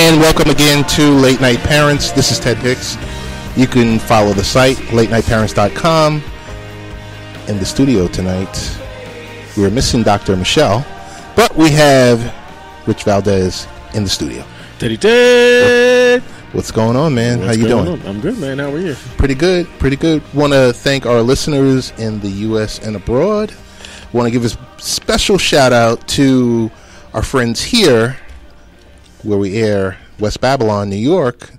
And welcome again to Late Night Parents. This is Ted Hicks. You can follow the site, latenightparents.com. In the studio tonight, we're missing Dr. Michele, but we have Rich Valdez in the studio. Teddy Ted! What's going on, man? How you doing? I'm good, man. How are you? Pretty good. Want to thank our listeners in the U.S. and abroad. Want to give a special shout out to our friends here, where we air West Babylon, New York,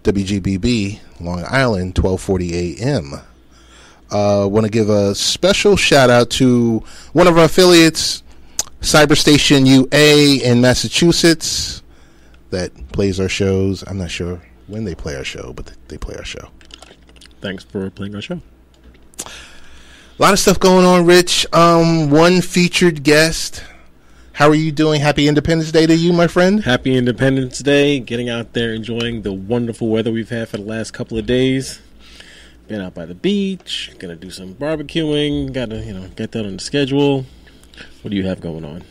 WGBB, Long Island, 1240 a.m. Want to give a special shout out to one of our affiliates, Cyberstation UA in Massachusetts, that plays our shows. I'm not sure when they play our show, but they play our show. Thanks for playing our show. A lot of stuff going on, Rich. One featured guest. How are you doing? Happy Independence Day to you, my friend. Happy Independence Day. Getting out there, enjoying the wonderful weather we've had for the last couple of days. Been out by the beach. Gonna do some barbecuing. Gotta, get that on the schedule. What do you have going on?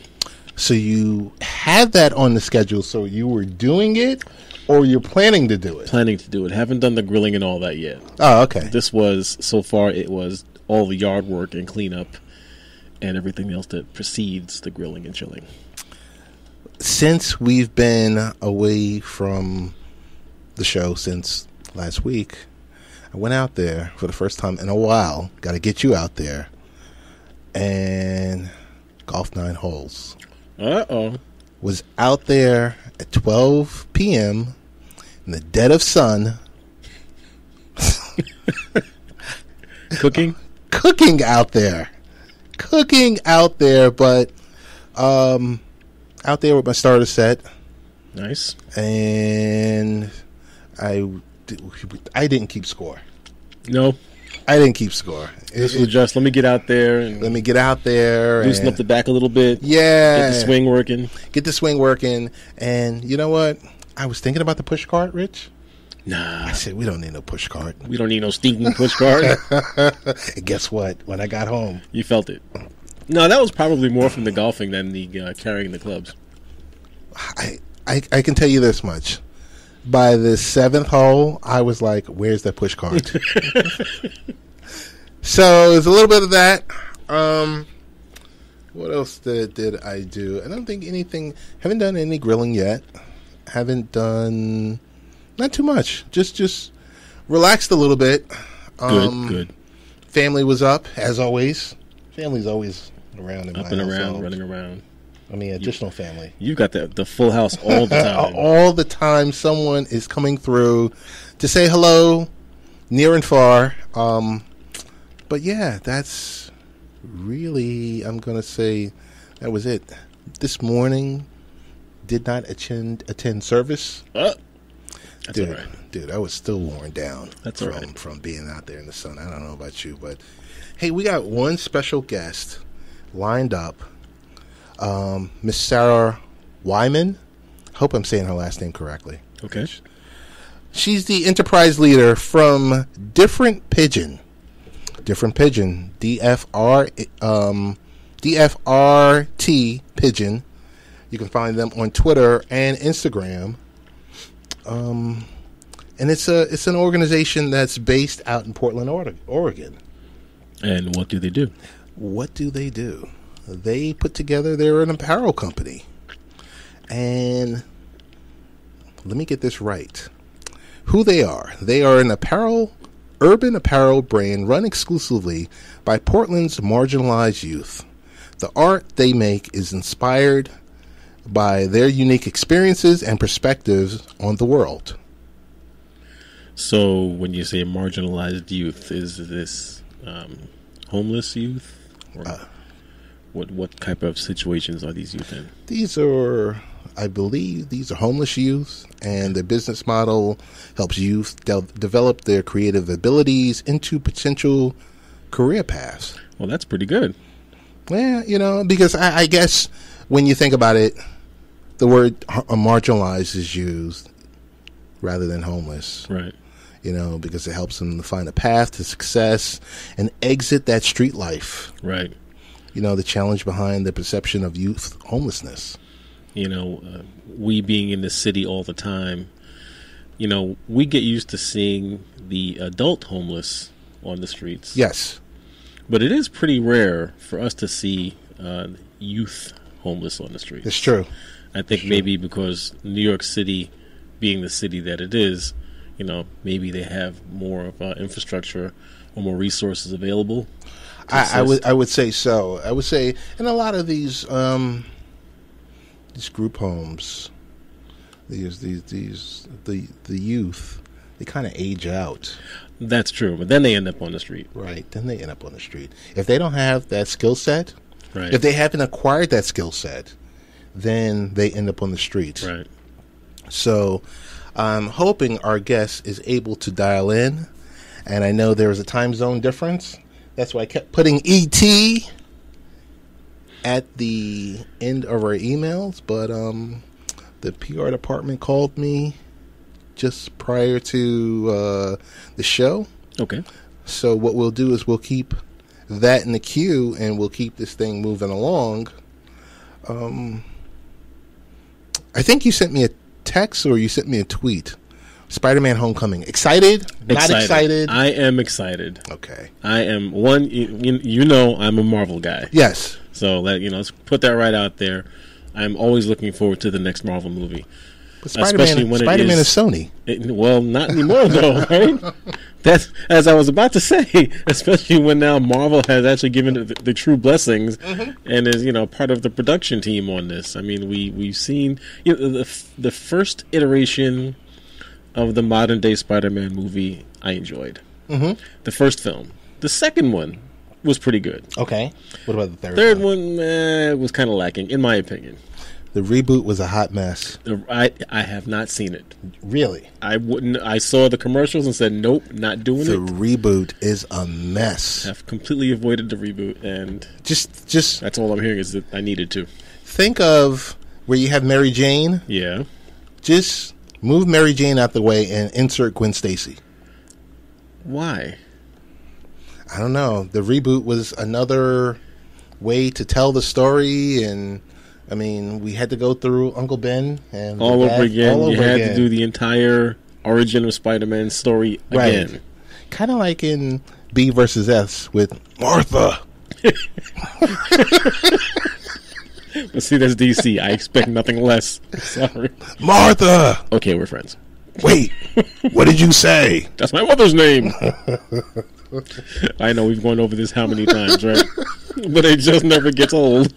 So you had that on the schedule, so you were doing it, or you're planning to do it? Planning to do it. Haven't done the grilling and all that yet. Oh, okay. So far, it was all the yard work and cleanup and everything else that precedes the grilling and chilling. Since we've been away from the show since last week, I went out there for the first time in a while. Got to get you out there. And golf 9 holes. Uh-oh. Was out there at 12 p.m. in the dead of sun. Cooking out there, but out there with my starter set. Nice. And I didn't keep score. No, I didn't keep score. This was just let me get out there and loosen up the back a little bit. Yeah, get the swing working. And you know what? I was thinking about the push cart, Rich. Nah. I said, we don't need no push cart. We don't need no stinking push cart. And guess what? When I got home, you felt it. No, that was probably more from the golfing than the carrying the clubs. I can tell you this much. By the 7th hole, I was like, where's that push cart? So there's a little bit of that. What else did I do? I don't think anything. Haven't done any grilling yet. Haven't done. Not too much. Just relaxed a little bit. Good. Family was up, as always. Family's always around in up my and household. around, running around. I mean, additional family. You got the full house all the time. All the time, someone is coming through to say hello, near and far. But yeah, that's really, I'm going to say, that was it. This morning, did not attend service. That's all right. Dude, I was still worn down from being out there in the sun. I don't know about you, but hey, we got one special guest lined up. Miss Sarah Wyman. Hope I'm saying her last name correctly. Okay. She's the enterprise leader from Different Pigeon. DFRT Pigeon. You can find them on Twitter and Instagram. And it's an organization that's based out in Portland, Oregon. And what do they do? They put together, they're an apparel company. And let me get this right. Who they are an urban apparel brand run exclusively by Portland's marginalized youth. The art they make is inspired by their unique experiences and perspectives on the world. So when you say marginalized youth, is this homeless youth? Or what type of situations are these youth in? I believe these are homeless youth, and their business model helps youth develop their creative abilities into potential career paths. Well, that's pretty good. Yeah, because I guess when you think about it, the word marginalized is used rather than homeless. Right. Because it helps them to find a path to success and exit that street life. Right. The challenge behind the perception of youth homelessness. we being in the city all the time, we get used to seeing the adult homeless on the streets. Yes. But it is pretty rare for us to see youth homeless on the streets. It's true. I think maybe because New York City, being the city that it is, maybe they have more of infrastructure or more resources available. I would say so. I would say in a lot of these group homes, the youth, they kind of age out. That's true, but then they end up on the street. Right, then they end up on the street. If they don't have that skill set, right. If they haven't acquired that skill set, then they end up on the street. Right. So I'm hoping our guest is able to dial in, and I know there is a time zone difference. That's why I kept putting ET at the end of our emails, but the PR department called me just prior to the show. Okay. So what we'll do is we'll keep that in the queue, and we'll keep this thing moving along. I think you sent me a text or you sent me a tweet. Spider-Man Homecoming. Excited? Not excited? I am excited. Okay. I am one. I'm a Marvel guy. Yes. So let's put that right out there. I'm always looking forward to the next Marvel movie. But Spider-Man is Sony. Well, not anymore though, right? That's as I was about to say. Especially when now Marvel has actually given it the true blessings and is part of the production team on this. I mean, we've seen the first iteration of the modern day Spider-Man movie. I enjoyed the first film. The second one was pretty good. Okay. What about the third? Third one was kind of lacking, in my opinion. The reboot was a hot mess. I have not seen it. Really? I wouldn't. I saw the commercials and said, nope, not doing it. The reboot is a mess. I've completely avoided the reboot, and just that's all I'm hearing is that I needed to. Think of where you have Mary Jane. Yeah. Just move Mary Jane out the way and insert Gwen Stacy. Why? I don't know. The reboot was another way to tell the story, and I mean, we had to go through Uncle Ben and all over again. You had to do the entire origin of Spider-Man's story again. Right. Kind of like in B versus S with Martha. But see, that's DC. I expect nothing less. Sorry. Martha! Okay, we're friends. Wait, what did you say? That's my mother's name. I know we've gone over this how many times, right? But it just never gets old.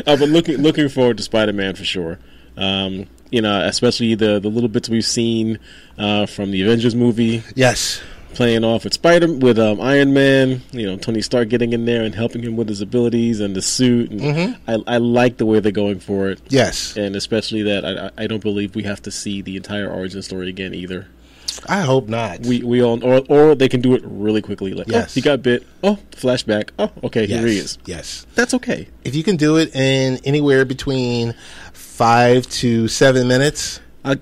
But looking forward to Spider-Man for sure. Especially the little bits we've seen from the Avengers movie. Yes. Playing off with Iron Man, Tony Stark getting in there and helping him with his abilities and the suit. And I like the way they're going for it. Yes. And especially that I don't believe we have to see the entire origin story again either. I hope not. We all or they can do it really quickly. Like, yes. He got bit. Oh, flashback. Oh, okay, yes. Here he is. Yes. That's okay. If you can do it in anywhere between 5 to 7 minutes. They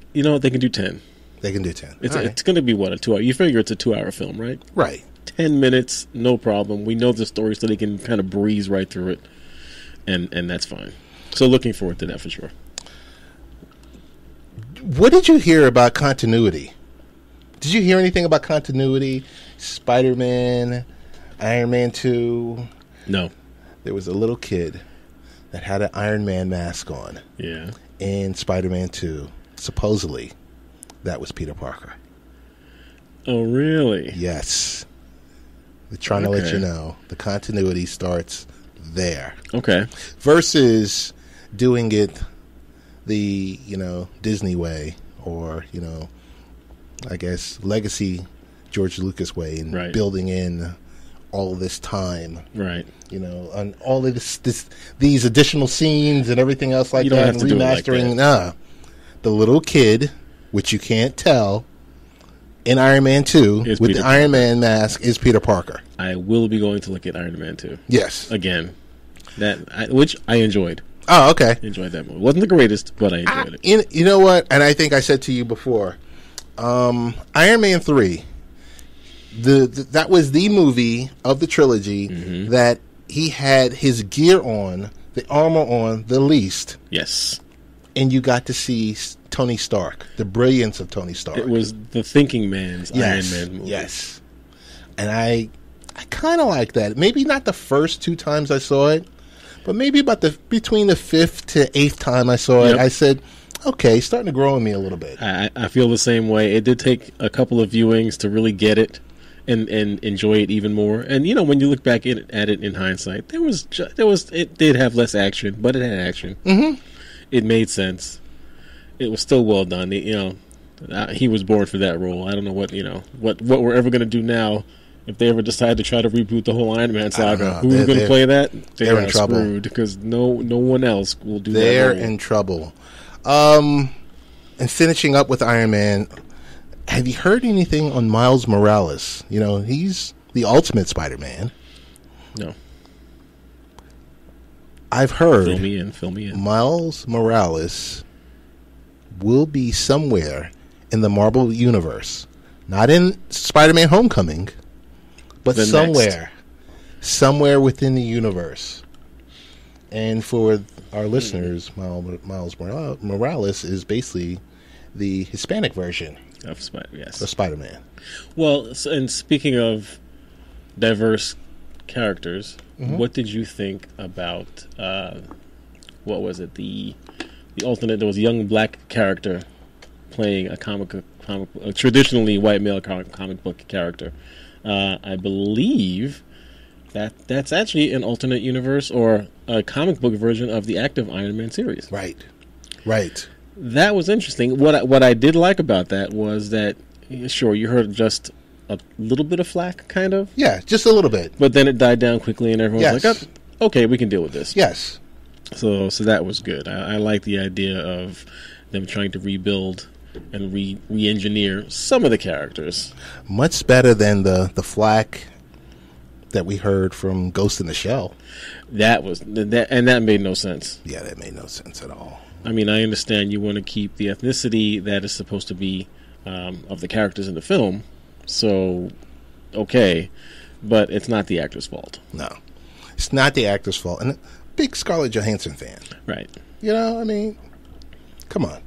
can do 10. They can do 10. It's going to be, what, a 2 hour? You figure it's a 2 hour film, right? Right. 10 minutes, no problem. We know the story, so they can kind of breeze right through it, and that's fine. So looking forward to that for sure. What did you hear about continuity? Did you hear anything about continuity? Spider-Man, Iron Man 2? No. There was a little kid that had an Iron Man mask on. Yeah. In Spider-Man 2. Supposedly, that was Peter Parker. Oh, really? Yes. They're trying to let you know. The continuity starts there. Okay. Versus doing it the, Disney way or, I guess, legacy George Lucas way and building in all this time. Right. And all of these additional scenes and everything else like that. And remastering. The little kid, which you can't tell, in Iron Man 2 with the Iron Man mask is Peter Parker. I will be going to look at Iron Man 2. Yes. Again. Which I enjoyed. Oh, okay. Enjoyed that movie. Wasn't the greatest, but I enjoyed it. You know what? And I think I said to you before, Iron Man 3, that was the movie of the trilogy that he had his gear on, the armor on, the least. Yes. and you got to see Tony Stark, the brilliance of Tony Stark. It was the thinking man's Iron Man movie. Yes. And I kind of like that. Maybe not the first 2 times I saw it, but maybe between the 5th to 8th time I saw it, I said, okay, starting to grow on me a little bit. I feel the same way. It did take a couple of viewings to really get it and enjoy it even more. And when you look back at it in hindsight, it did have less action, but it had action. Mm-hmm. It made sense. It was still well done. He was born for that role. I don't know what we're ever going to do now. If they ever decide to try to reboot the whole Iron Man saga, who's going to play that? They're in trouble. Screwed because no one else will do that. They're in trouble. And finishing up with Iron Man, have you heard anything on Miles Morales? He's the ultimate Spider-Man. No. I've heard. Fill me in. Miles Morales will be somewhere in the Marvel Universe. Not in Spider-Man Homecoming, but somewhere within the universe. And for our listeners, Miles Morales is basically the Hispanic version of Spider-Man. Well, and speaking of diverse characters, what did you think about what was it? The alternate. There was a young black character playing a traditionally white male comic book character. I believe that's actually an alternate universe or a comic book version of the active Iron Man series. Right. That was interesting. What I did like about that was that, sure, you heard just a little bit of flack, kind of. Yeah, just a little bit. But then it died down quickly, and everyone was like, oh, okay, we can deal with this. Yes. So that was good. I like the idea of them trying to rebuild and re-engineer some of the characters. Much better than the flack that we heard from Ghost in the Shell. That made no sense. Yeah, that made no sense at all. I mean, I understand you want to keep the ethnicity that is supposed to be of the characters in the film, so okay, but it's not the actor's fault. No, it's not the actor's fault. And a big Scarlett Johansson fan. Right. I mean, come on.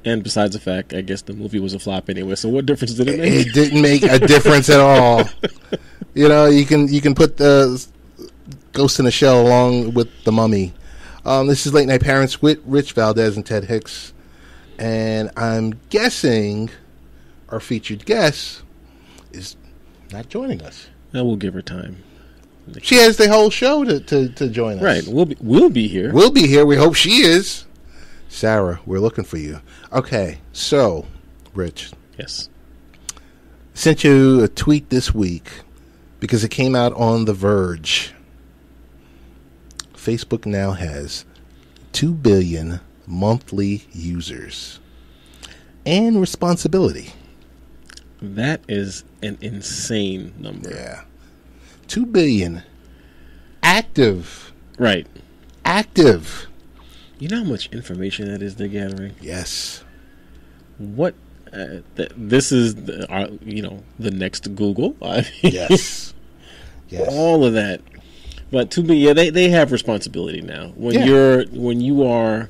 And besides the fact, I guess the movie was a flop anyway, so what difference did it make? It didn't make a difference at all. You can put the Ghost in the Shell along with The Mummy. This is Late Night Parents with Rich Valdez and Ted Hicks. And I'm guessing our featured guest is not joining us. Now we'll give her time. She has the whole show to join us. Right. We'll be here. We'll be here. We hope she is. Sarah, we're looking for you. Okay, so, Rich. Yes. Sent you a tweet this week because it came out on The Verge. Facebook now has 2 billion monthly users and responsibility. That is an insane number. Yeah. 2 billion active. Right. Active. You know how much information that is they're gathering? Yes. What? This is, the next Google. Yes. Yes. All of that. But they have responsibility now. When you are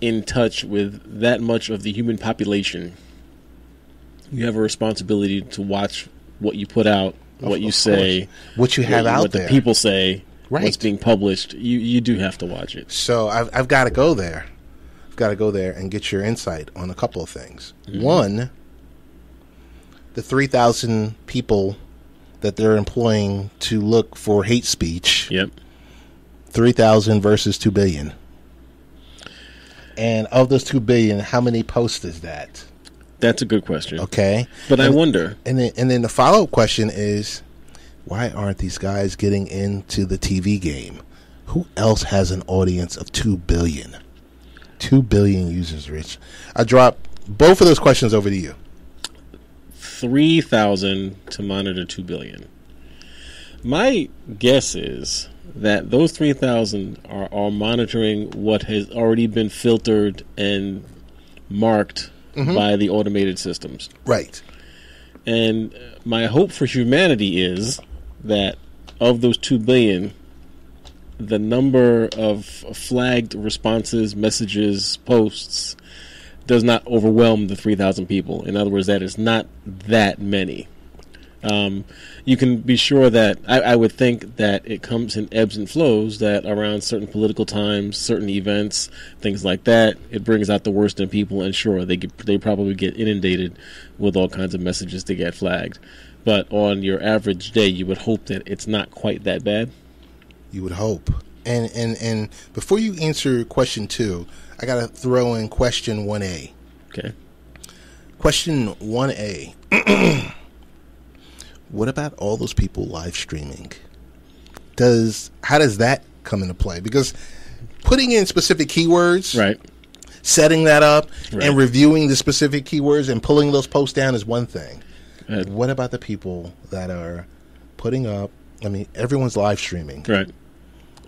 in touch with that much of the human population, you have a responsibility to watch what you put out, what you say, what you have out there, what the people say. Right. What's being published, you do have to watch it. So I've got to go there. I've got to go there and get your insight on a couple of things. Mm-hmm. One, the 3,000 people that they're employing to look for hate speech. Yep. 3,000 versus 2 billion. And of those 2 billion, how many posts is that? That's a good question. Okay. But I wonder. And then the follow-up question is, why aren't these guys getting into the TV game? Who else has an audience of 2 billion? 2 billion users, Rich. I drop both of those questions over to you. 3,000 to monitor 2 billion. My guess is that those 3,000 are monitoring what has already been filtered and marked by the automated systems. Right. And my hope for humanity is that of those 2 billion, the number of flagged responses, messages, posts does not overwhelm the 3,000 people. In other words, that is not that many. You can be sure that I would think that it comes in ebbs and flows, that around certain political times, certain events, things like that, it brings out the worst in people, and sure, they probably get inundated with all kinds of messages to get flagged. But on your average day, you would hope that it's not quite that bad. You would hope. And before you answer question 2, I got to throw in question 1A. Okay. Question 1A. What about all those people live streaming? How does that come into play? Because putting in specific keywords, right, setting that up, right, and reviewing the specific keywords and pulling those posts down is one thing. What about the people that are putting up? I mean, everyone's live streaming, right?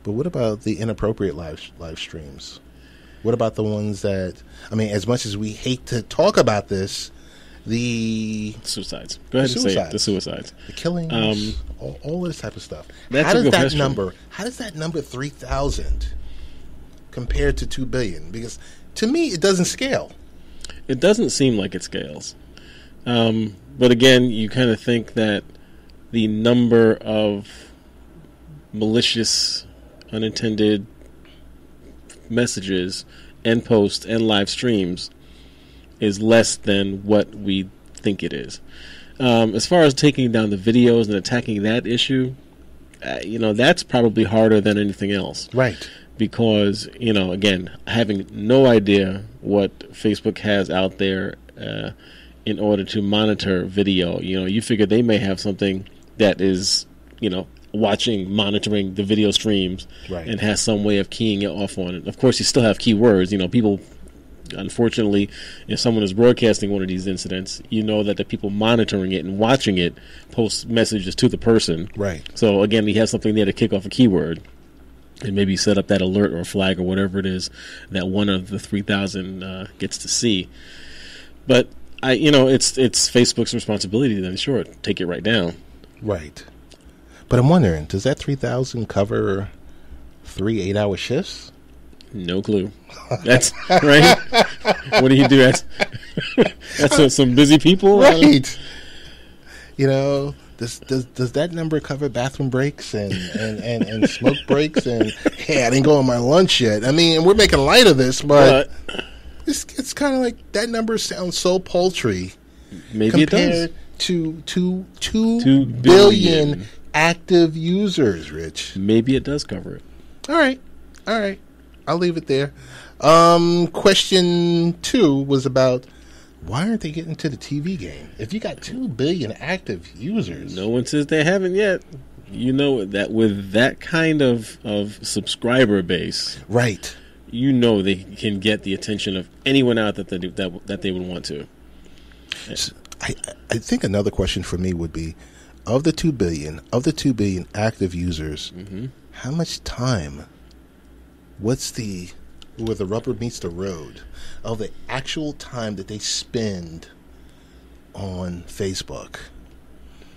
But what about the inappropriate live streams? What about the ones that? I mean, as much as we hate to talk about this. The suicides. Go ahead and say it. The suicides. The killings. All this type of stuff. That's how does that question. number? How does that number 3,000 compared to 2 billion? Because to me, it doesn't scale. It doesn't seem like it scales. But again, you kind of think that the number of malicious, unintended messages and posts and live streams is less than what we think it is. As far as taking down the videos and attacking that issue, that's probably harder than anything else. Right. Because, again, having no idea what Facebook has out there in order to monitor video, you figure they may have something that is, monitoring the video streams, right, and has some way of keying it off on it. Of course, you still have keywords. People... Unfortunately, if someone is broadcasting one of these incidents, that the people monitoring it and watching it post messages to the person. Right. So again, he has something there to kick off a keyword and maybe set up that alert or flag or whatever it is that one of the 3,000 gets to see. But it's Facebook's responsibility then, sure, take it right down. Right. But I'm wondering, does that 3,000 cover 3 8-hour shifts? No clue. That's right. What do you do? That's some busy people, right? Does that number cover bathroom breaks and smoke breaks? And hey, I didn't go on my lunch yet. I mean, we're making light of this, but it's kind of like that number sounds so paltry. Maybe it does. To 2 billion active users, Rich. Maybe it does cover it. All right. I'll leave it there. Question 2 was about why aren't they getting to the TV game? If you got 2 billion active users. No one says they haven't yet. That with that kind of subscriber base. Right. They can get the attention of anyone out that they would want to. So I think another question for me would be, of the 2 billion active users, how much time... What's where the rubber meets the road of the actual time that they spend on Facebook?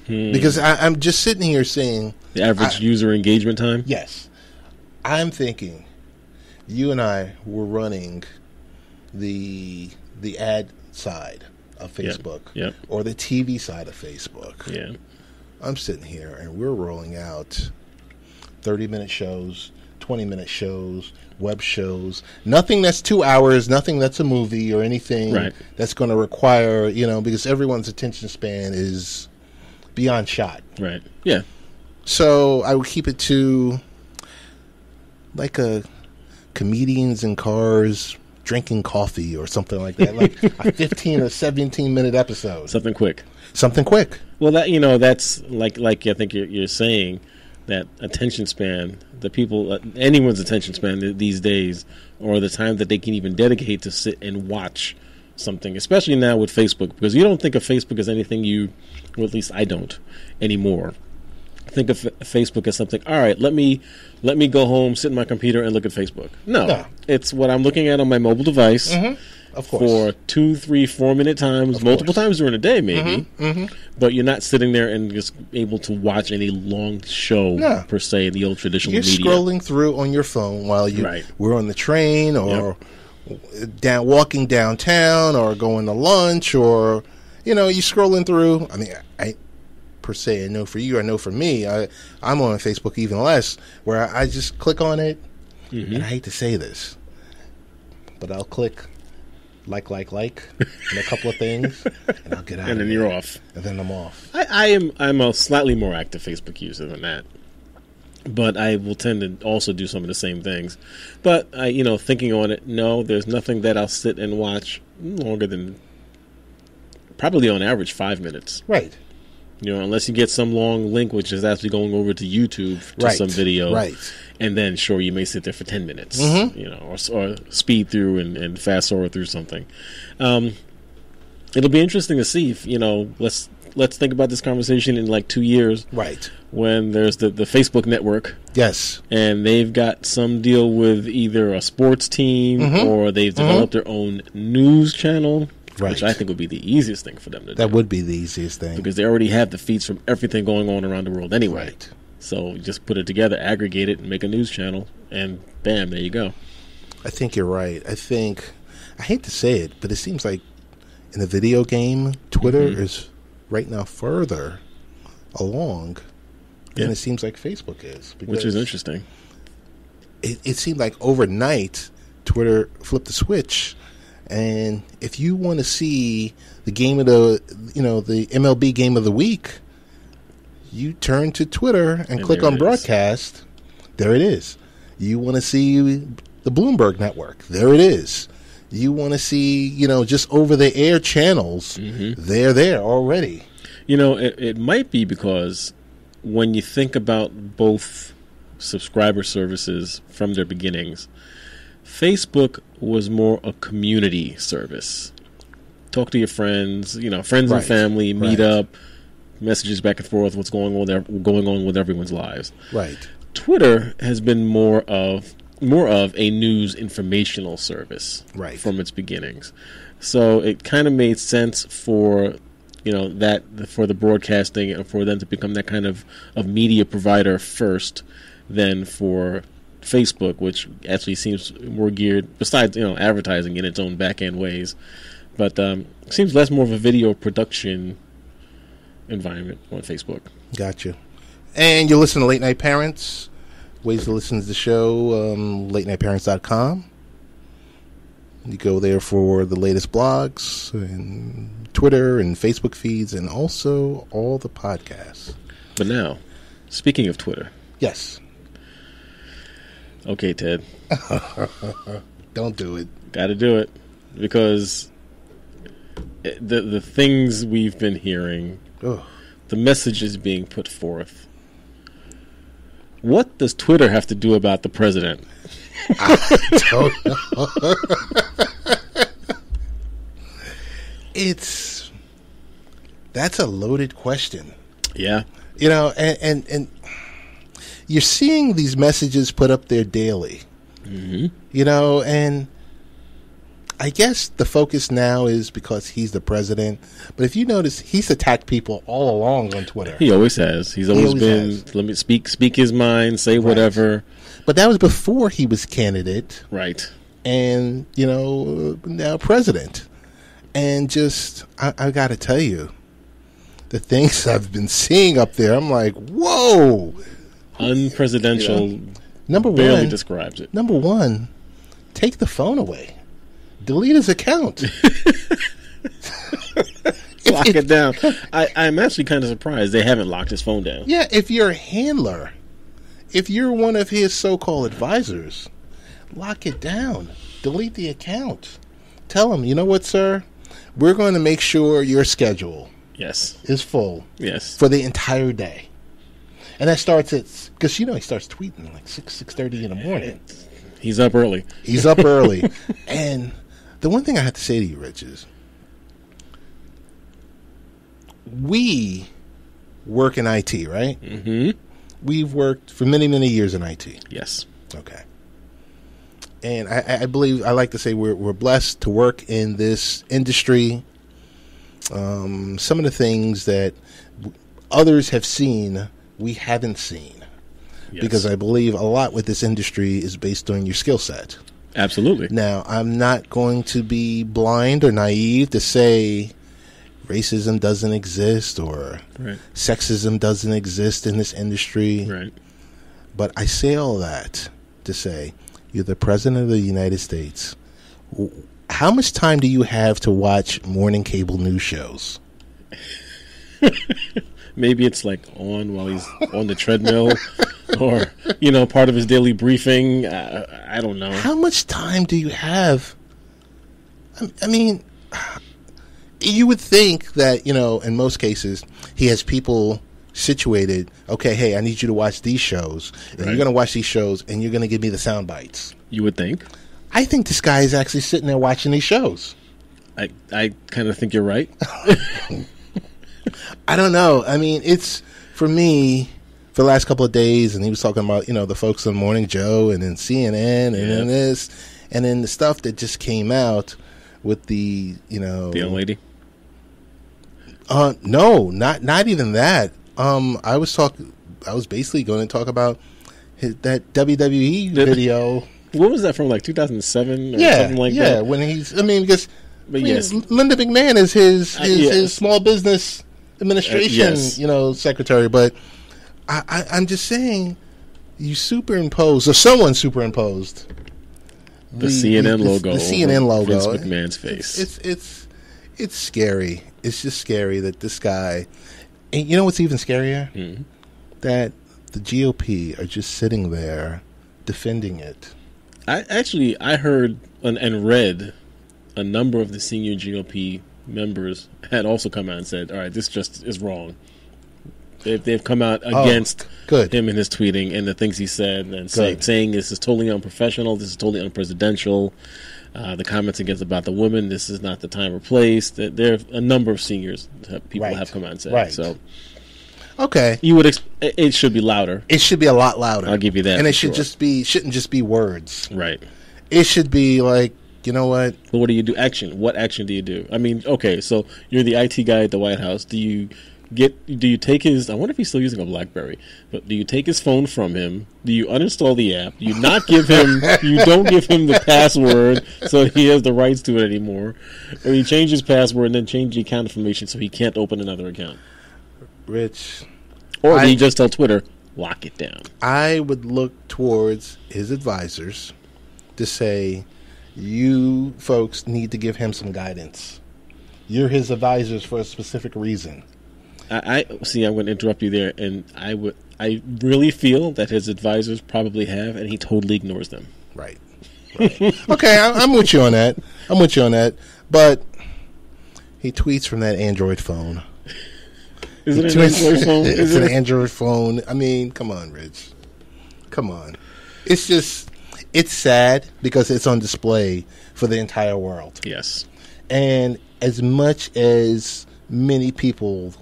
Because I'm just sitting here saying... The average user engagement time? Yes. I'm thinking you and I were running the ad side of Facebook or the TV side of Facebook. Yeah. I'm sitting here and we're rolling out 30-minute shows, 20-minute shows, web shows, nothing that's 2 hours, nothing that's a movie or anything that's going to require, because everyone's attention span is beyond shot. Right. Yeah. So I would keep it to like a comedians in cars drinking coffee or something like that, like a 15 or 17-minute episode. Something quick. Well, that that's like I think you're saying. That attention span, the people, anyone's attention span these days, or the time that they can even dedicate to sit and watch something, especially now with Facebook, because you don't think of Facebook as anything well, at least I don't anymore. Think of Facebook as something, all right, let me go home, sit in my computer, and look at Facebook. No. It's what I'm looking at on my mobile device, Of course. For 2, 3, 4 minute times, multiple times during the day, maybe. But you're not sitting there and just able to watch any long show per se, the old traditional media. You're scrolling through on your phone while we're on the train or walking downtown or going to lunch or, you're scrolling through. I mean, I know for you, I know for me, I'm on Facebook even less, where I just click on it, and I hate to say this, but I'll click like, and a couple of things, and I'll get out. And then you're off. And then I'm off. I'm a slightly more active Facebook user than that, but I will tend to also do some of the same things. But thinking on it, no, there's nothing that I'll sit and watch longer than probably on average 5 minutes. Right. Unless you get some long link, which is actually going over to YouTube to some video. Right. And then, sure, you may sit there for 10 minutes, or speed through and fast forward through something. It'll be interesting to see if, let's think about this conversation in like 2 years. Right. When there's the Facebook network. Yes. And they've got some deal with either a sports team or they've developed their own news channel. Right. Which I think would be the easiest thing for them to do. That would be the easiest thing. Because they already have the feeds from everything going on around the world anyway. Right. So just put it together, aggregate it, and make a news channel, and bam, there you go. I think you're right. I hate to say it, but it seems like in the video game, Twitter is right now further along than it seems like Facebook is. Which is interesting. It seemed like overnight, Twitter flipped the switch. And if you want to see the game of the MLB game of the week, you turn to Twitter and click on broadcast. There it is. You want to see the Bloomberg network. There it is. You want to see, just over the air channels. They're there already. It might be because when you think about both subscriber services from their beginnings, Facebook was more a community service. Talk to your friends, friends and family, meet up, messages back and forth, what's going on with everyone's lives. Right. Twitter has been more of a news informational service from its beginnings. So it kind of made sense for for the broadcasting and for them to become that kind of media provider first than for Facebook, which actually seems more geared, besides advertising in its own back end ways, but seems less more of a video production environment on Facebook. Gotcha. And you listen to Late Night Parents. Ways to listen to the show, latenightparents.com. You go there for the latest blogs and Twitter and Facebook feeds and also all the podcasts. But now, speaking of Twitter. Yes. Okay, Ted. Don't do it. Got to do it. Because the things we've been hearing, the messages being put forth. What does Twitter have to do about the president? I don't know. That's a loaded question. Yeah. And you're seeing these messages put up there daily. And I guess the focus now is because he's the president. But if you notice, he's attacked people all along on Twitter. He always has. He's always been, let me speak his mind, say whatever. But that was before he was candidate. Right. And, now president. And just, I got to tell you, the things I've been seeing up there, I'm like, whoa. Unpresidential. Number barely one describes it. Number one, take the phone away. Delete his account. Lock it down. I'm actually kind of surprised they haven't locked his phone down. Yeah, if you're a handler, if you're one of his so-called advisors, lock it down. Delete the account. Tell him, you know what, sir? We're going to make sure your schedule is full for the entire day. And that starts at, because he starts tweeting like 6:30 in the morning. He's up early. And the one thing I have to say to you, Rich, is we work in IT, right? Mm-hmm. We've worked for many, many years in IT. Yes. Okay. And I believe, I like to say we're blessed to work in this industry. Some of the things that others have seen, we haven't seen. Yes. Because I believe a lot with this industry is based on your skill set. Absolutely. Now, I'm not going to be blind or naive to say racism doesn't exist or sexism doesn't exist in this industry. Right. But I say all that to say, you're the president of the United States. How much time do you have to watch morning cable news shows? Maybe it's like on while he's on the treadmill or, part of his daily briefing. I don't know. How much time do you have? I mean, you would think that, in most cases, he has people situated. Okay, hey, I need you to watch these shows. And you're going to watch these shows and you're going to give me the sound bites. You would think. I think this guy is actually sitting there watching these shows. I kind of think you're right. I don't know. I mean, it's, for me, for the last couple of days, and he was talking about, the folks on Morning Joe and then CNN and then this, and then the stuff that just came out with the, The young lady? No, not even that. I was basically going to talk about that WWE video. What was that from, like 2007 or something like that? Yeah, when because Linda McMahon is his small business administration, secretary. But I'm just saying, you superimposed, or someone superimposed the CNN logo. The CNN logo. Vince McMahon's face. It's scary. It's just scary that this guy. And you know what's even scarier? Mm-hmm. That the GOP are just sitting there defending it. I heard and read a number of the senior GOP members had also come out and said, all right, this just is wrong. They've come out against him and his tweeting and the things he said and saying this is totally unprofessional, this is totally unpresidential. The comments about the women, this is not the time or place. There are a number of seniors people have come out and said. Right. So, okay, you would it should be louder. It should be a lot louder. I'll give you that. And it shouldn't just be words. Right. It should be like, you know what? Well, what do you do? Action. What action do you do? I mean, okay, so you're the IT guy at the White House. Do you take his, I wonder if he's still using a BlackBerry, but do you take his phone from him? Do you uninstall the app? Do you not give him, you don't give him the password so he has the rights to it anymore? Or you change his password and then change the account information so he can't open another account? Rich. Or do you just tell Twitter, lock it down? I would look towards his advisors to say, you folks need to give him some guidance. You're his advisors for a specific reason. I see. I'm going to interrupt you there, and I really feel that his advisors probably have, and he totally ignores them. Right. Okay, I'm with you on that. But he tweets from that Android phone. Is it an Android phone? It's an Android phone. I mean, come on, Rich. Come on. It's sad because it's on display for the entire world. Yes. And as much as many people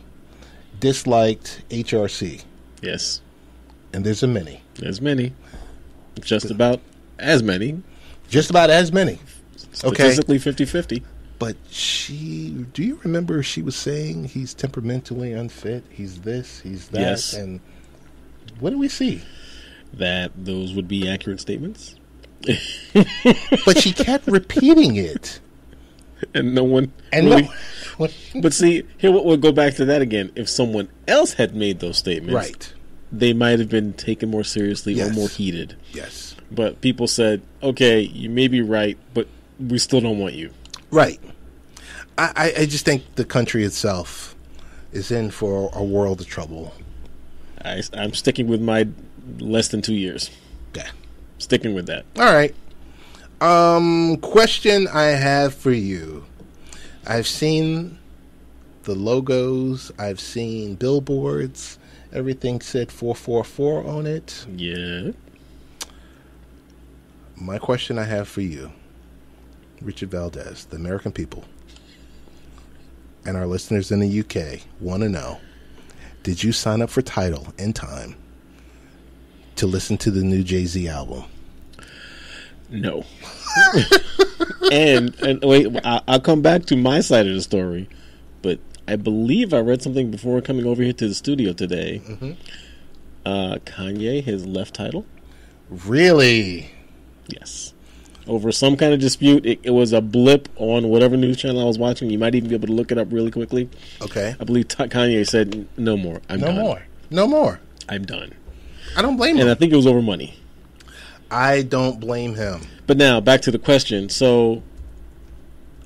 disliked HRC. Yes. And there's many. There's many. Just about as many. Statistically 50-50. But do you remember she was saying he's temperamentally unfit, he's this, he's that? Yes. And what do we see? That those would be accurate statements. But she kept repeating it. And no one really... But see, here we'll go back to that again. If someone else had made those statements, right, they might have been taken more seriously or more heated. Yes. But people said, okay, you may be right, but we still don't want you. Right. I just think the country itself is in for a world of trouble. I'm sticking with my less than 2 years. Yeah. Sticking with that. All right. Question I have for you. I've seen the logos. I've seen billboards. Everything said 444 on it. Yeah. My question I have for you, Richard Valdez, the American people, and our listeners in the UK want to know, did you sign up for TIDAL in time to listen to the new Jay-Z album? No. and wait, I'll come back to my side of the story, but I believe I read something before coming over here to the studio today. Mm-hmm. Kanye has left Tidal. Really? Yes. Over some kind of dispute. It was a blip on whatever news channel I was watching. You might even be able to look it up really quickly. Okay. I believe Kanye said, no more. I'm done. No more. I'm done. I don't blame him. And I think it was over money. I don't blame him. But now, back to the question. So,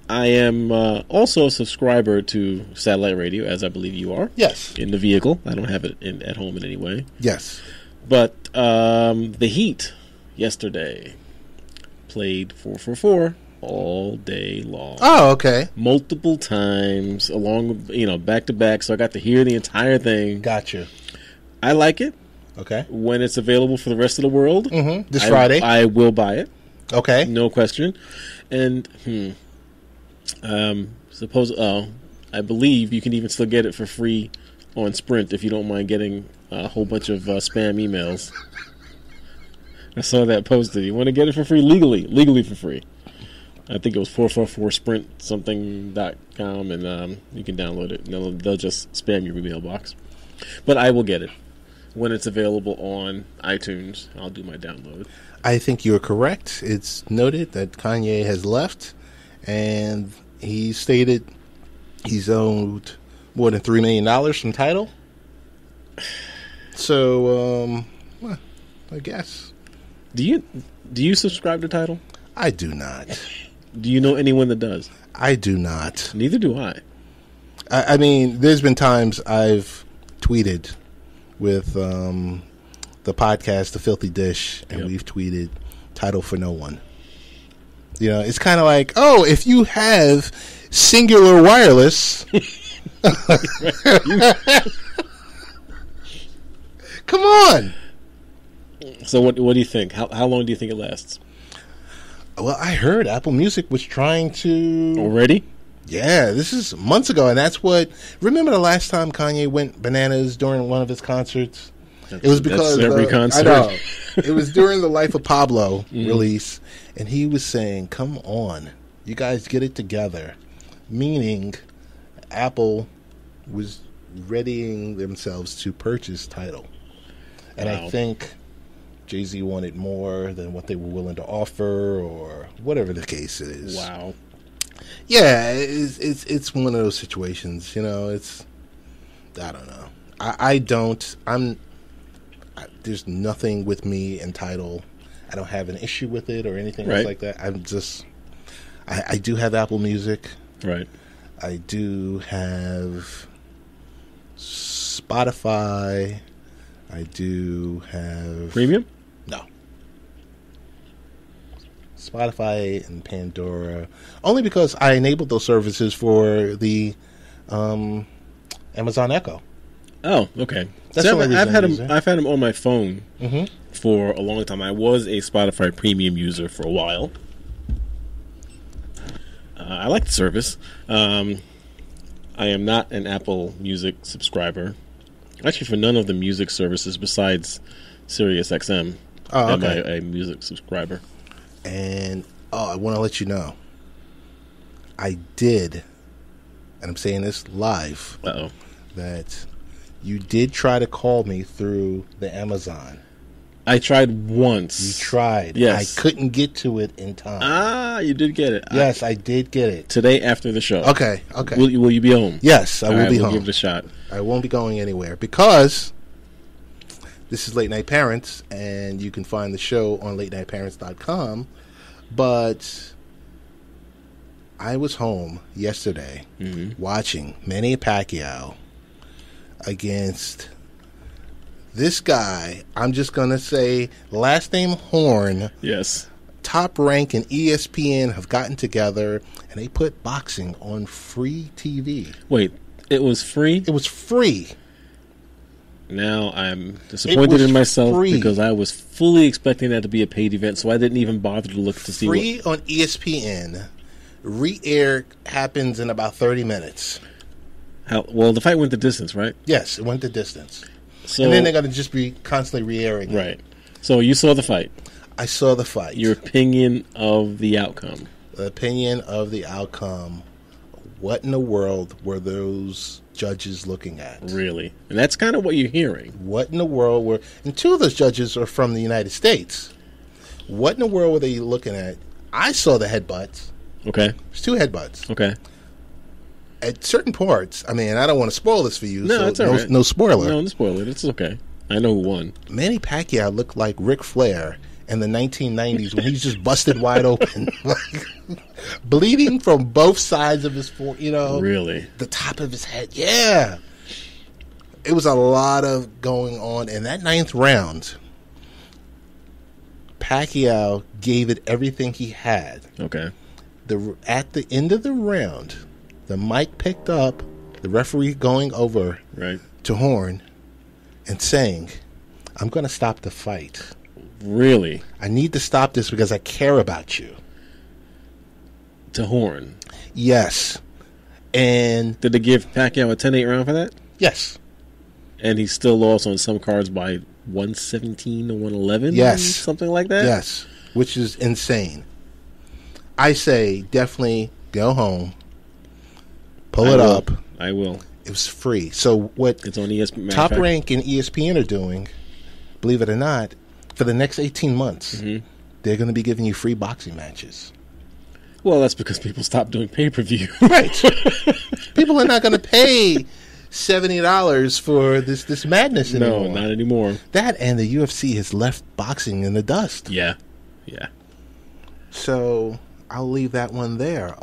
I am also a subscriber to satellite radio, as I believe you are. Yes. In the vehicle. I don't have it at home in any way. Yes. But the Heat yesterday played 444 all day long. Oh, okay. Multiple times, along with, back to back, so I got to hear the entire thing. Gotcha. I like it. Okay. When it's available for the rest of the world. Mm-hmm. This Friday. I will buy it. Okay. No question. And, I believe you can even still get it for free on Sprint if you don't mind getting a whole bunch of spam emails. I saw that posted. You want to get it for free legally for free. I think it was 444sprint something.com, and you can download it. They'll just spam your email box. But I will get it when it's available on iTunes. I'll do my download. I think you're correct. It's noted that Kanye has left, and he stated he's owed more than $3 million from Tidal. So, well, I guess. Do you subscribe to Tidal? I do not. Do you know anyone that does? I do not. Neither do I. I mean, there's been times I've tweeted with the podcast, The Filthy Dish, and we've tweeted Tidal for no one. It's kind of like, oh, if you have Singular Wireless, come on. So what do you think? How long do you think it lasts? Well, I heard Apple Music was trying to... Already? Yeah, this is months ago, and that's what... Remember the last time Kanye went bananas during one of his concerts? It was because... That's every concert. I know. It was during the Life of Pablo release, and he was saying, come on, you guys get it together. Meaning, Apple was readying themselves to purchase Tidal. And I think Jay-Z wanted more than what they were willing to offer, or whatever the case is. Wow. Yeah, it's one of those situations. It's, I don't know. There's nothing with me in Tidal. I don't have an issue with it or anything else like that. I'm just, I do have Apple Music. Right. I do have Spotify. I do have... Premium? No. Spotify and Pandora. Only because I enabled those services for the Amazon Echo. Oh, okay. That's the only reason I've had them on my phone for a long time. I was a Spotify Premium user for a while. I like the service. I am not an Apple Music subscriber. Actually, for none of the music services besides SiriusXM. Oh, okay. Am I a music subscriber? And I want to let you know, I did, and I'm saying this live, that you did try to call me through the Amazon. I tried once. You tried. Yes. I couldn't get to it in time. Ah, you did get it. Yes, I did get it. Today after the show. Okay. Will you be home? Yes, I will be home. We'll give it a shot. I won't be going anywhere because this is Late Night Parents, and you can find the show on latenightparents.com. But I was home yesterday watching Manny Pacquiao against this guy. I'm just going to say last name Horn. Yes. Top Rank and ESPN have gotten together, and they put boxing on free TV. Wait, it was free? It was free. Now I'm disappointed in myself because I was fully expecting that to be a paid event, so I didn't even bother to look to see free on ESPN. Re-air happens in about 30 minutes. Well, the fight went the distance, right? Yes, it went the distance. So, and then they're going to just be constantly re-airing. Right. So you saw the fight. I saw the fight. Your opinion of the outcome. The opinion of the outcome. What in the world were those judges looking at? Really? And that's kind of what you're hearing. What in the world were... And two of those judges are from the United States. What in the world were they looking at? I saw the headbutts. Okay. There's two headbutts. Okay. At certain parts, I mean, I don't want to spoil this for you. No, so it's all right. No spoiler. No spoiler. It's okay. I know who won. Manny Pacquiao looked like Ric Flair in the 1990s when he's just busted wide open. Like, bleeding from both sides of his Really? the top of his head. Yeah. It was a lot of going on. In that ninth round, Pacquiao gave it everything he had. Okay. At the end of the round, the mic picked up the referee going over to Horn and saying, "I'm going to stop the fight. Really? I need to stop this because I care about you." To Horn? Yes. And did they give Pacquiao a 10-8 round for that? Yes. And he still lost on some cards by 117 to 111? Yes. Something like that? Yes. Which is insane. I say definitely go home. Pull it up. I will. It was free. So what it's on ESPN. Top Rank and ESPN are doing, believe it or not, for the next 18 months, they're going to be giving you free boxing matches. Well, that's because people stopped doing pay-per-view. Right. People are not going to pay $70 for this madness anymore. No, not anymore. That and the UFC has left boxing in the dust. Yeah. Yeah. So I'll leave that one there.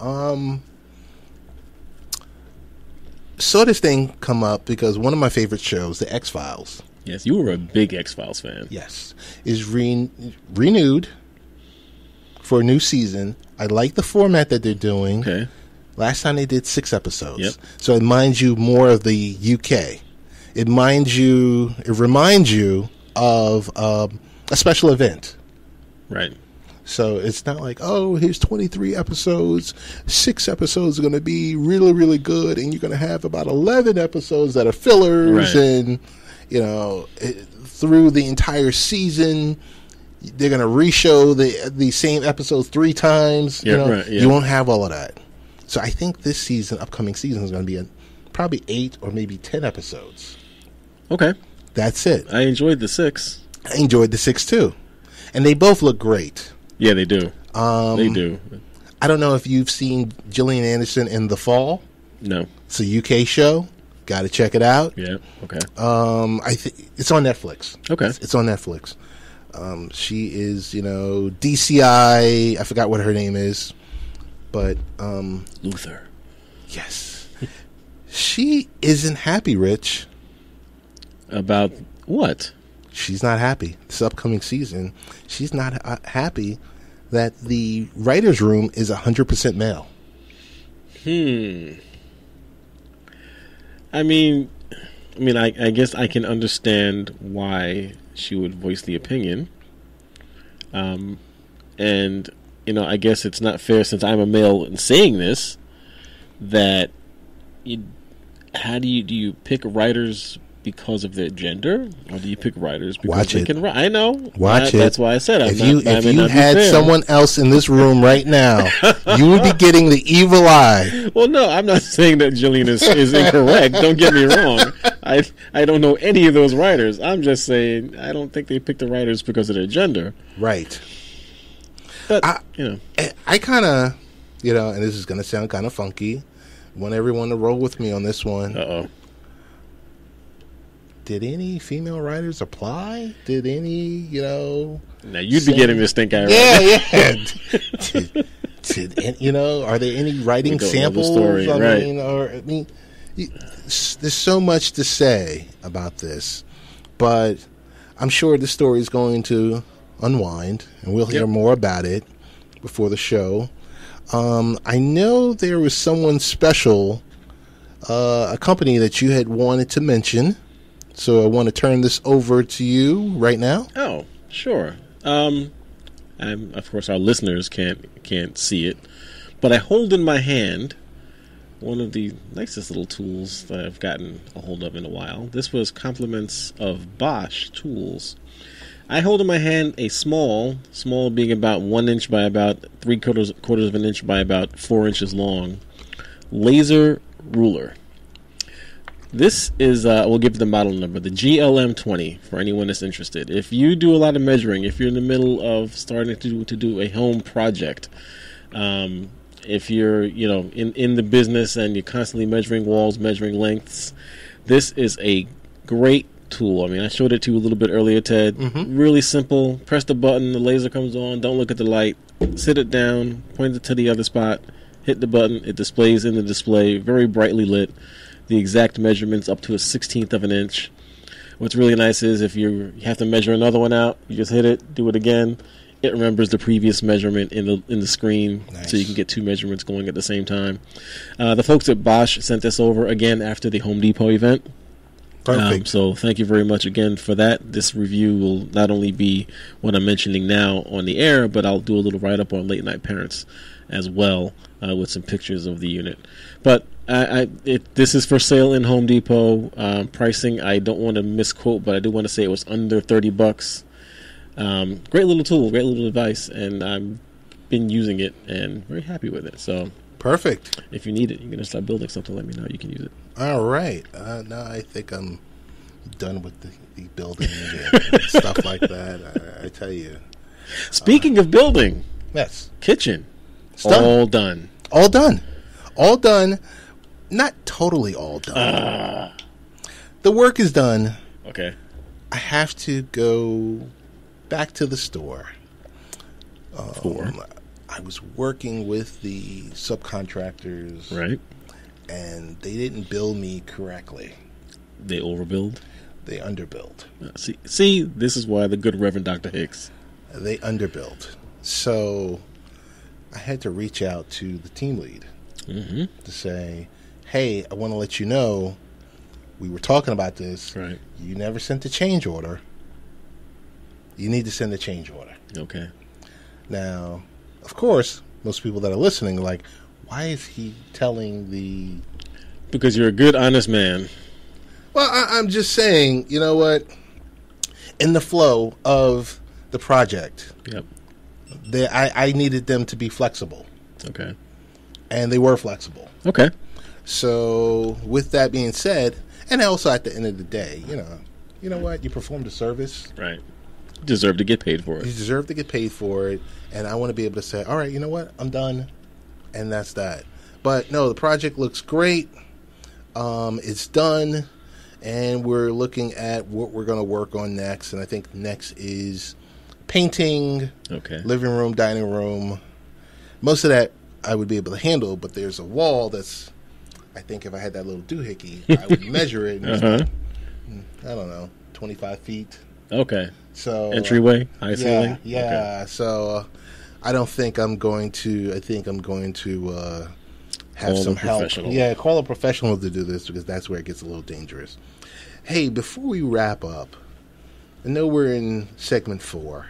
Saw this thing come up because one of my favorite shows, The X-Files. Yes, you were a big X-Files fan. Yes. Is renewed for a new season. I like the format that they're doing. Okay. Last time they did 6 episodes. Yep. So it reminds you more of the UK. It reminds you of a special event. Right. So it's not like, oh, here's 23 episodes. 6 episodes are going to be really, really good, and you're going to have about 11 episodes that are fillers, right. And through the entire season, they're going to re-show the same episodes 3 times. Yeah, right, yeah. You won't have all of that. So I think this upcoming season, is going to be probably 8 or maybe 10 episodes. Okay. That's it. I enjoyed the 6. I enjoyed the 6 too, and they both look great. Yeah, they do. They do. I don't know if you've seen Gillian Anderson in The Fall. No. It's a UK show. Got to check it out. Yeah. Okay. I think it's on Netflix. Okay. It's on Netflix. She is, DCI. I forgot what her name is, but Luther. Yes. She isn't happy, Rich. About what? She's not happy. This upcoming season, she's not happy that the writer's room is 100% male. I mean, I guess I can understand why she would voice the opinion. And I guess it's not fair, since I'm a male and saying this, that how do you pick writers because of their gender, or do you pick writers because they can write? I know. Watch it. That's why I said if you had someone else in this room right now, you would be getting the evil eye. Well, no, I'm not saying that Gillian is incorrect. Don't get me wrong. I don't know any of those writers. I'm just saying I don't think they picked the writers because of their gender. Right. But I kind of, and this is going to sound kind of funky. Want everyone to roll with me on this one. Uh-oh. Did any female writers apply? Did any, Now you'd be getting this stink eye. Yeah. Are there any writing samples? Story, right. There's so much to say about this, but I'm sure the story is going to unwind, and we'll hear more about it before the show. I know there was someone special, a company that you had wanted to mention. So I want to turn this over to you right now. Oh, sure. Of course, our listeners can't see it, but I hold in my hand one of the nicest little tools that I've gotten a hold of in a while. This was compliments of Bosch tools. I hold in my hand a small being about 1 inch by about quarters of an inch by about 4 inches long, laser ruler. This is, we'll give the model number, the GLM20, for anyone that's interested. If you do a lot of measuring, if you're in the middle of starting to do a home project, if you're, in the business and you're constantly measuring walls, measuring lengths, this is a great tool. I mean, I showed it to you a little bit earlier, Ted. Mm-hmm. Really simple. Press the button, the laser comes on, don't look at the light, sit it down, point it to the other spot, hit the button, it displays in the display, very brightly lit. The exact measurements up to a 1/16 of an inch. What's really nice is if you have to measure another one out, you just hit it, do it again. It remembers the previous measurement in the screen, nice. So you can get two measurements going at the same time. The folks at Bosch sent this over again after the Home Depot event. Perfect. So thank you very much again for that. This review will not only be what I'm mentioning now on the air, but I'll do a little write-up on Late Night Parents as well, with some pictures of the unit. But this is for sale in Home Depot. Pricing, I don't want to misquote, but I do want to say it was under $30. Great little tool, great little device, and I've been using it and very happy with it. So perfect. If you need it, you're going to start building something, let me know. You can use it. All right. Now I think I'm done with the building and stuff like that. I tell you. Speaking of building. Yes. Kitchen. It's done. All done. All done. All done. Not totally all done. The work is done. Okay. I have to go back to the store. I was working with the subcontractors. Right. And they didn't bill me correctly. They overbilled? They underbilled. See, this is why the good Reverend Dr. Hicks. They underbilled. So I had to reach out to the team lead to say, hey, I want to let you know we were talking about this. Right. You never sent a change order. You need to send a change order. Okay. Now, of course, most people that are listening are like, why is he telling the... Because you're a good, honest man. Well, I'm just saying, you know what? In the flow of the project, yep. I needed them to be flexible. Okay. And they were flexible. Okay. So, with that being said, and also at the end of the day, you know what? You performed a service. Right. You deserve to get paid for it. You deserve to get paid for it. And I want to be able to say, all right, you know what? I'm done. And that's that. But no, the project looks great. It's done. And we're looking at what we're going to work on next. And I think next is painting, living room, dining room. Most of that I would be able to handle, but there's a wall that's, I think if I had that little doohickey, I would measure it. And it's like, I don't know, 25 feet. Okay. So entryway, high ceiling? Yeah. Okay. So I don't think I'm going to, have some help. Yeah, call a professional to do this because that's where it gets a little dangerous. Hey, before we wrap up, I know we're in segment 4,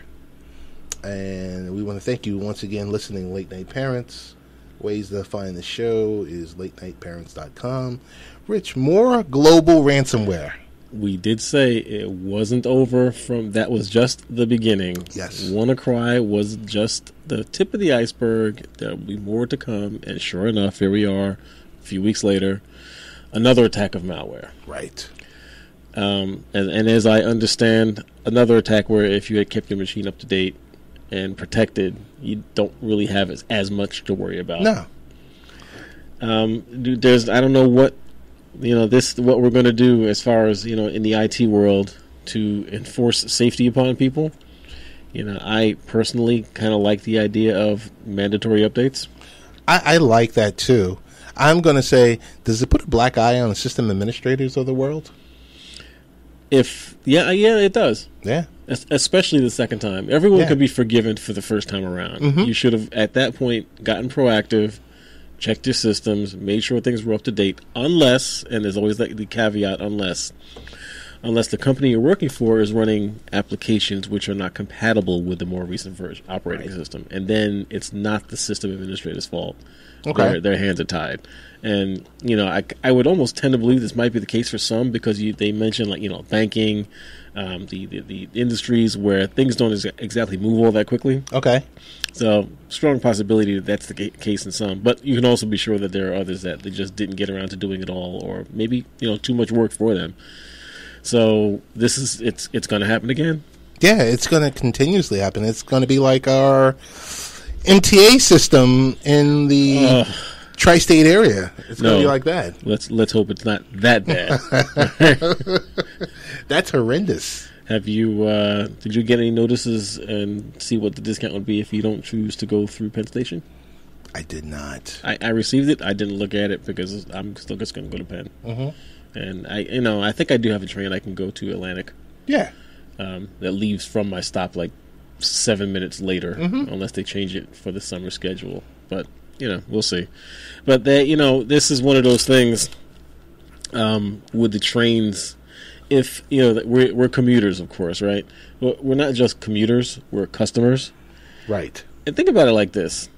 and we want to thank you once again listening, Late Night Parents. Ways to find the show is latenightparents.com. Rich, more global ransomware. We did say it wasn't over that was just the beginning. Yes. WannaCry was just the tip of the iceberg. There'll be more to come, and sure enough, here we are, a few weeks later, another attack of malware. Right. And as I understand, another attack where if you had kept your machine up to date and protected, you don't really have as much to worry about. No. I don't know what what we're going to do as far as in the IT world to enforce safety upon people. I personally kind of like the idea of mandatory updates. I like that too. I'm going to say, does it put a black eye on the system administrators of the world? Yeah, it does. Yeah. Especially the second time. Everyone could be forgiven for the first time around. Mm-hmm. You should have, at that point, gotten proactive, checked your systems, made sure things were up to date, unless, and there's always the caveat, unless, unless the company you're working for is running applications which are not compatible with the more recent version operating system, and then it's not the system administrator's fault. Okay. Their hands are tied. And, I would almost tend to believe this might be the case for some, because they mentioned, like, banking, the industries where things don't exactly move all that quickly. Okay. So, strong possibility that that's the case in some. But you can also be sure that there are others that they just didn't get around to doing it all, or maybe, too much work for them. So, it's going to happen again. Yeah, it's going to continuously happen. It's going to be like our MTA system in the tri-state area. It's going to be like that. Let's hope it's not that bad. That's horrendous. Have you? Did you get any notices and see what the discount would be if you don't choose to go through Penn Station? I did not. I received it. I didn't look at it because I'm still just going to go to Penn. Mm-hmm. And I think I do have a train I can go to Atlantic. Yeah. That leaves from my stop like 7 minutes later, unless they change it for the summer schedule. But we'll see. But this is one of those things with the trains. If we're commuters, of course, right? We're not just commuters; we're customers, right? And think about it like this: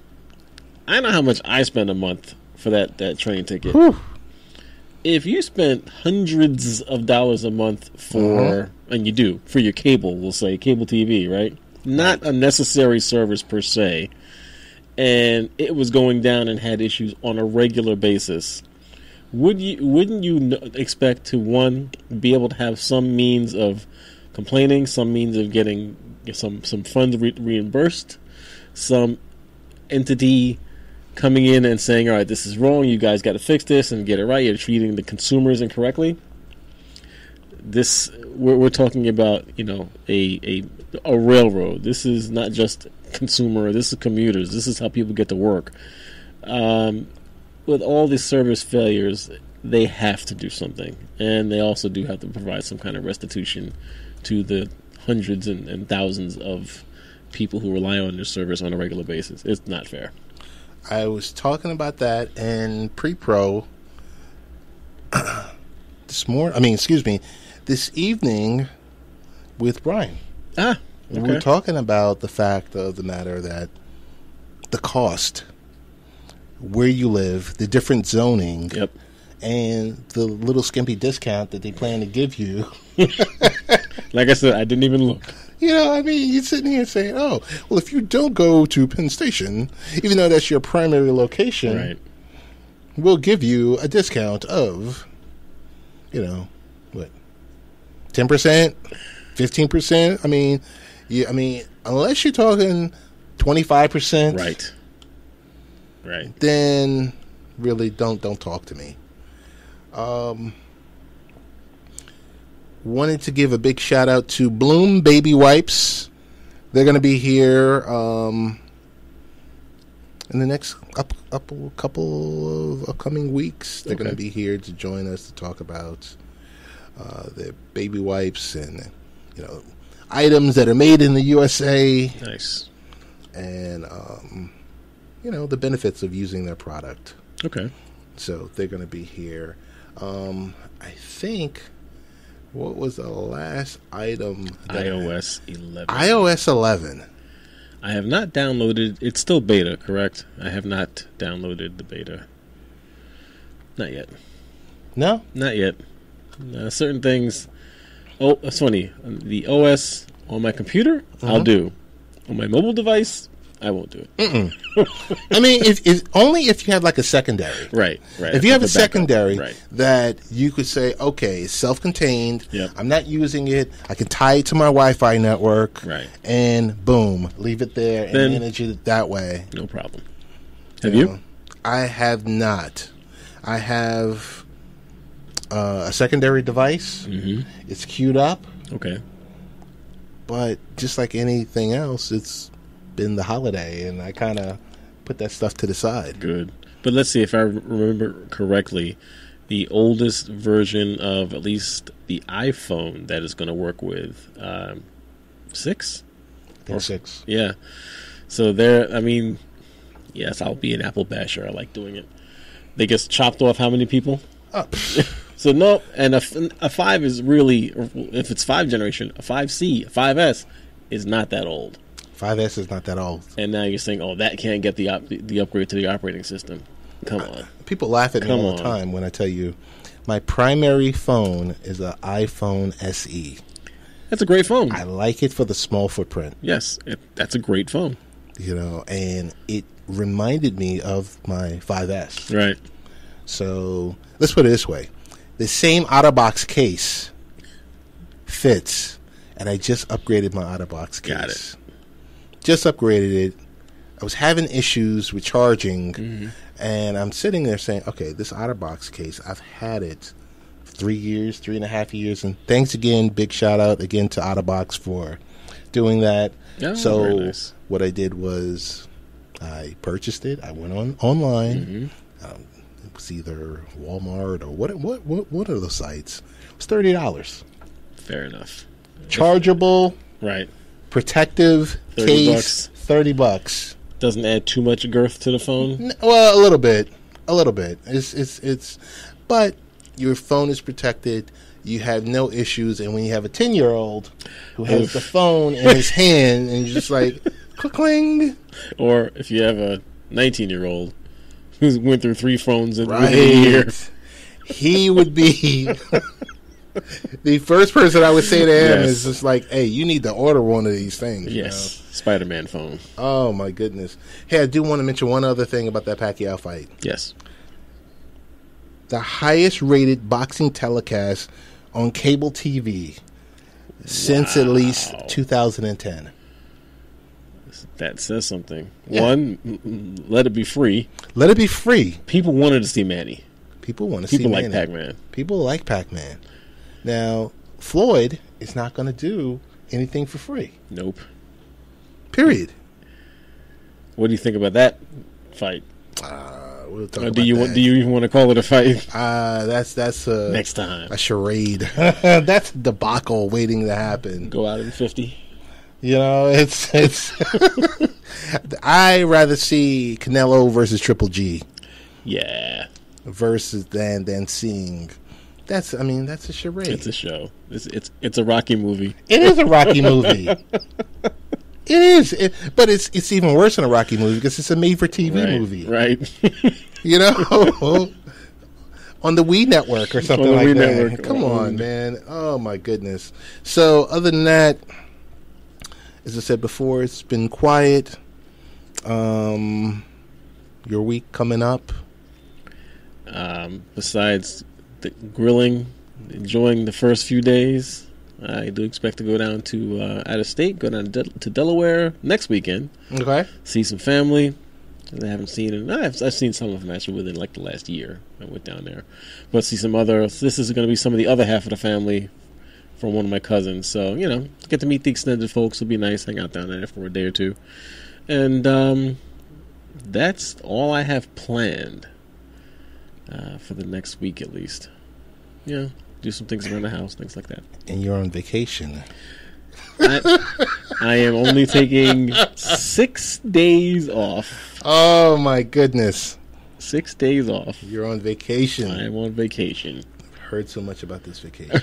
I know how much I spend a month for that train ticket. Whew. If you spent hundreds of dollars a month for, and you do for your cable, we'll say cable TV, right? Not a necessary service per se, and it was going down and had issues on a regular basis. Wouldn't you expect to be able to have some means of complaining, some means of getting some funds reimbursed, some entity coming in and saying, all right, this is wrong, you guys got to fix this and get it right, you're treating the consumers incorrectly? We're talking about a railroad. This is not just consumer, this is commuters, this is how people get to work. With all these service failures, they have to do something. And they also do have to provide some kind of restitution to the hundreds and thousands of people who rely on their service on a regular basis. It's not fair. I was talking about that in pre-pro this evening with Brian. Okay. We were talking about the fact of the matter that the cost, where you live, the different zoning, and the little skimpy discount that they plan to give you. Like I said, I didn't even look. You're sitting here saying, oh, well, if you don't go to Penn Station, even though that's your primary location, right, we'll give you a discount of, 10%, 15%? Unless you're talking 25%. Right. Then really don't talk to me. Wanted to give a big shout out to Bloom Baby Wipes. They're going to be here in the next couple of upcoming weeks. They're going to be here to join us to talk about their baby wipes and items that are made in the USA. Nice. And the benefits of using their product. Okay. So they're going to be here. I think, what was the last item? iOS 11. iOS 11. I have not downloaded. It's still beta, correct? I have not downloaded the beta. Not yet. No? Not yet. Certain things. Oh, that's funny. The OS on my computer, I'll do. On my mobile device, I won't do it. if only if you have like a secondary. Right. If you have a secondary that you could say, okay, it's self-contained. Yep. I'm not using it. I can tie it to my Wi-Fi network. Right. And boom, leave it there and manage it that way. No problem. Have you? I have not. I have a secondary device. Mm-hmm. It's queued up. Okay. But just like anything else, it's been the holiday, and I kind of put that stuff to the side. Good. But let's see, if I remember correctly, the oldest version of at least the iPhone that is going to work with 6? Or 6. Yeah. So there, yes, I'll be an Apple basher. I like doing it. They just chopped off how many people? So no, and a 5 is really, if it's 5 generation, a 5C, a 5S is not that old. 5S is not that old. And now you're saying, oh, that can't get the upgrade to the operating system. Come on. People laugh at me all the time when I tell you my primary phone is an iPhone SE. That's a great phone. I like it for the small footprint. Yes, that's a great phone. You know, and it reminded me of my 5S. Right. So let's put it this way. The same OtterBox case fits, and I just upgraded my OtterBox case. Got it. Just upgraded it. I was having issues with charging, and I'm sitting there saying, okay, this OtterBox case, I've had it 3 years, 3.5 years, and thanks again, big shout out again to OtterBox for doing that. Oh, so very nice. What I did was I purchased it. I went online. It was either Walmart or what are those sites? It was $30. Fair enough. Chargeable, right? Protective case, $30. Doesn't add too much girth to the phone. Well, a little bit. It's but your phone is protected. You have no issues, and when you have a 10-year-old who has the phone in his hand, and you're just like, cling. Or if you have a 19-year-old who's went through 3 phones in a year, he would be the first person I would say to him is just like, hey, you need to order one of these things. Yes, Spiderman phone. Oh, my goodness. Hey, I do want to mention one other thing about that Pacquiao fight. Yes. The highest rated boxing telecast on cable TV since at least 2010. That says something. Yeah. One, let it be free. Let it be free. People wanted to see Manny. People want to see Manny. People like Pac-Man. People like Pac-Man. Now, Floyd is not going to do anything for free. Nope. Period. What do you think about that fight? We'll talk about do you even want to call it a fight? That's next time a charade. That's a debacle waiting to happen. Go out in 50. You know, it's. I rather see Canelo versus Triple G. Yeah. Versus than seeing. That's a charade. It's a show. It's a Rocky movie. It is a Rocky movie. It is, but it's even worse than a Rocky movie because it's a made-for-TV movie, right? You know, on the Wii Network or something like that. Network. Come on, man! Oh my goodness. So, other than that, as I said before, it's been quiet. Your week coming up. Besides the grilling, enjoying the first few days. I do expect to go down to out of state, go down to Delaware next weekend. Okay. See some family. I haven't seen it. I've seen some of them actually within like the last year. I went down there, but see some other. This is going to be some of the other half of the family from one of my cousins. So get to meet the extended folks. It'll be nice. Hang out down there for a day or two, and that's all I have planned for the next week at least. Yeah. Do some things around the house, things like that. And you're on vacation. I am only taking 6 days off. Oh, my goodness. 6 days off. You're on vacation. I am on vacation. I've heard so much about this vacation.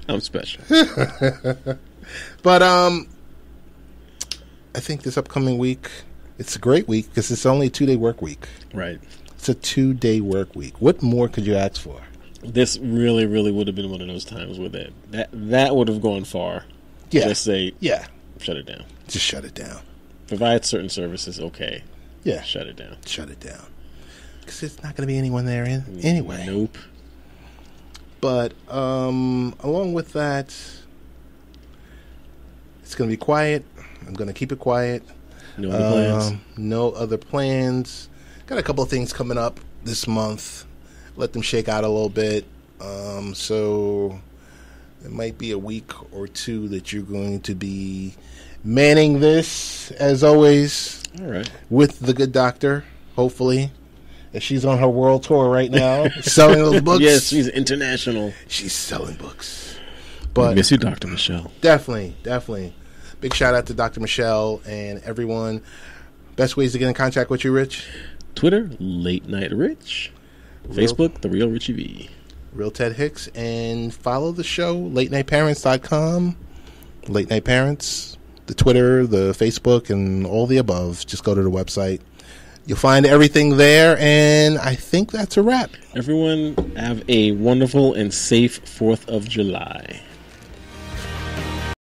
I'm special. But I think this upcoming week, it's a great week because it's only a 2-day work week. Right. It's a 2-day work week. What more could you ask for? This really, really would have been one of those times where that would have gone far. Yeah. Just say, shut it down. Just shut it down. Provide certain services, okay. Yeah. Shut it down. Shut it down. Because there's not going to be anyone there anyway. Nope. But along with that, it's going to be quiet. I'm going to keep it quiet. No other plans? No other plans. Got a couple of things coming up this month. Let them shake out a little bit. So it might be a week or two that you're going to be manning this, as always. All right. With the good doctor, hopefully. As she's on her world tour right now, selling those books. Yes, she's international. She's selling books. But I miss you, Dr. Michele. Definitely. Big shout out to Dr. Michele and everyone. Best ways to get in contact with you, Rich? Twitter, Late Night Rich. Facebook, The Real Richie V. Real Ted Hicks. And follow the show, latenightparents.com. Late Night Parents, the Twitter, the Facebook, and all the above. Just go to the website. You'll find everything there, and I think that's a wrap. Everyone have a wonderful and safe 4th of July.